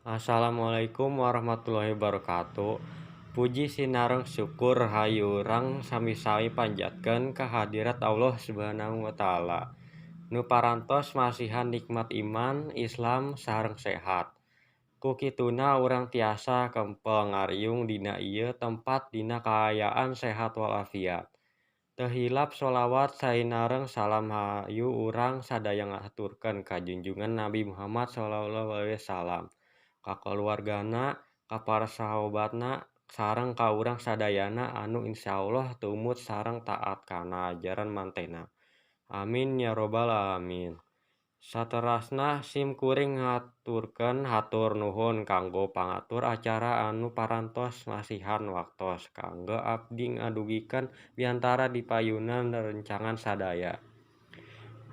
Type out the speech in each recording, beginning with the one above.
Assalamualaikum warahmatullahi wabarakatuh. Puji sinareng syukur hayu urang sami-sami panjatkeun kehadirat Allah Subhanahu wa taala. Nu parantos masihan nikmat iman, Islam sareng sehat. Ku kituna urang tiasa kempel ngariung dina ieu tempat dina kaayaan sehat walafiat. Teu hilap sholawat sainareng salam hayu urang sadaya ngaturkeun ka junjungan Nabi Muhammad SAW, ka keluargana, ka para sahabatna, sareng ka urang sadayana anu insyaallah tumut sareng taat kana ajaran manehna. Amin ya robbal alamin. Saterasna simkuring ngaturkeun hatur nuhun kanggo pangatur acara anu parantos masihan waktos kangge abdi ngadugikeun biantara dipayunan rencangan sadaya.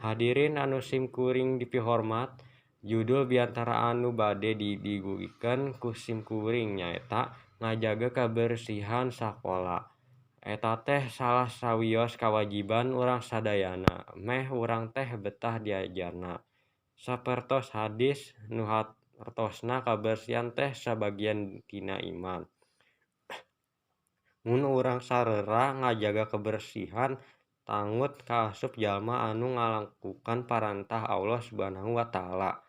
Hadirin anu simkuring dipihormat, judul biantara anu bade didugikeun ku simkuring nyaeta ngajaga kabersihan sakola. Eta teh salah sawios kawajiban urang sadayana, meh urang teh betah diajarna. Sapertos hadis nu hartosna kabersihan teh sabagian tina iman. Mun urang sareura ngajaga kabersihan tangut kaasup jalma anu ngalakukan parantah Allah Subhanahu wa taala.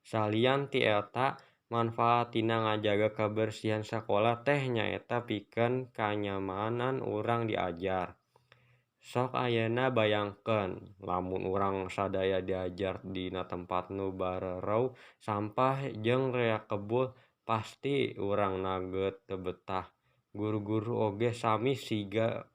Salian ti eta, manfaat tina ngajaga kabersihan sakola teh nyaeta pikeun kanyamanan urang diajar. Sok ayeuna bayangkeun, lamun urang sadaya diajar dina tempat nu barerau sampah jeung rea kebul, pasti urang nageut teu betah. Guru-guru oge sami siga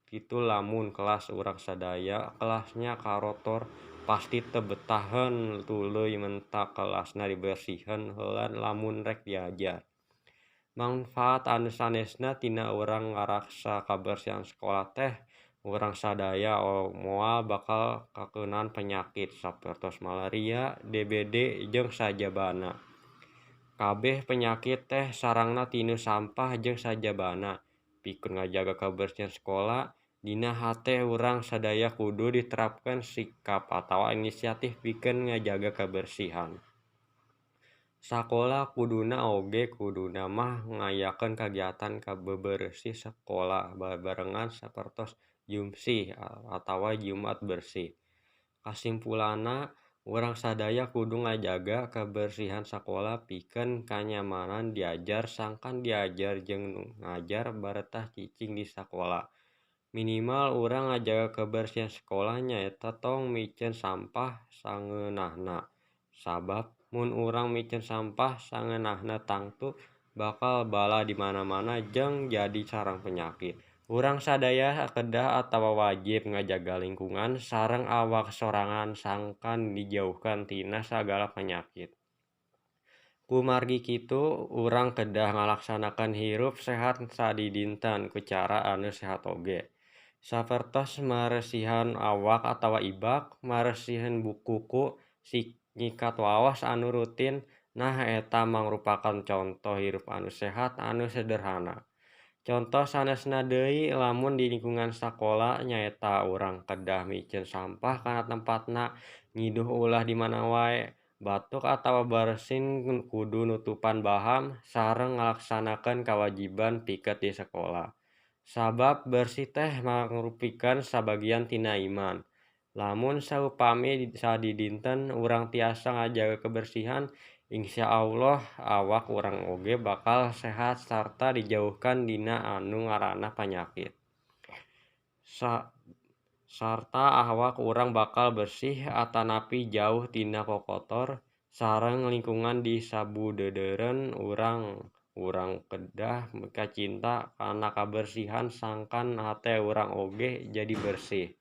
kitu lamun kelas urang sadaya kelasnya karotor, pasti teu betaheun tuluy menta kelasna dibersihkeun heula lamun rek diajar. Mangfaat anu sanesna tina urang ngaraksa kabersihan sakola teh, urang sadaya moal bakal kakeunaan penyakit sapertos malaria, DBD, jeung sajabana. Kabeh penyakit teh sarangna tinu sampah jeung sajabana. Pikeun ngajaga kabersihan sakola, dina hate urang sadaya kudu diterapkeun sikap atawa inisiatif pikeun ngajaga kabersihan. Sakola kuduna mah ngayakeun kagiatan bebersih sakola babarengan sapertos jumsih atawa Jumat bersih. Kasimpulanna, urang sadaya kudu ngajaga kabersihan sakola pikeun kanyamanan diajar sangkan diajar jeung nu ngajar baretah cicing di sakola. Minimal urang ngajaga kabersihan sakola nyaeta tong miceun sampah sangeunahna. Sabab mun urang miceun sampah sangeunahna tangtu bakal bala di mana-mana jeung jadi sarang penyakit. Urang sadaya kedah atawa wajib ngajaga lingkungan sareng awak sorangan sangkan dijauhkeun tina sagala penyakit. Kumargi kitu, urang kedah ngalaksanakeun hirup sehat sadidinten ku cara anu sehat oge. Sapertos maresihan awak atawa ibak, maresihan kuku, nyikat waos anu rutin, nah eta mangrupakan conto hirup anu sehat anu sederhana. Conto sanesna deui lamun di lingkungan sakola nyaeta urang kedah miceun sampah kana tempatna, ngiduh ulah di mana wae, batuk atawa bersin kudu nutupan baham, sareng ngalaksanakeun kawajiban pikeun di sakola. Sabab bersih teh mangrupikeun sabagian tina iman. Lamun saupami sadidinten urang tiasa ngajaga kebersihan, insya Allah awak urang oge bakal sehat sarta dijauhkeun dina anu ngaranna panyakit. Sarta awak urang bakal bersih atanapi jauh tina kokotor sareng lingkungan di sabudeudeureun urang. Urang kedah kacinta kana kabersihan sangkan hate urang oge jadi bersih.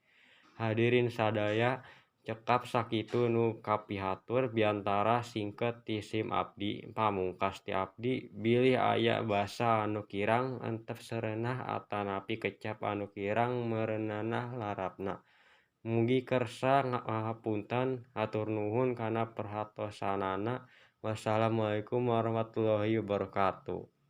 Hadirin sadaya, cekap sakitu nu kapihatur biantara singket ti SIM abdi. Pamungkas ti abdi bilih aya basa anu kirang entep serenah atanapi kecap anu kirang meureunanah larapna. Mugi kersa ngahapunten, hatur nuhun kana perhatosanana. Wassalamualaikum warahmatullahi wabarakatuh.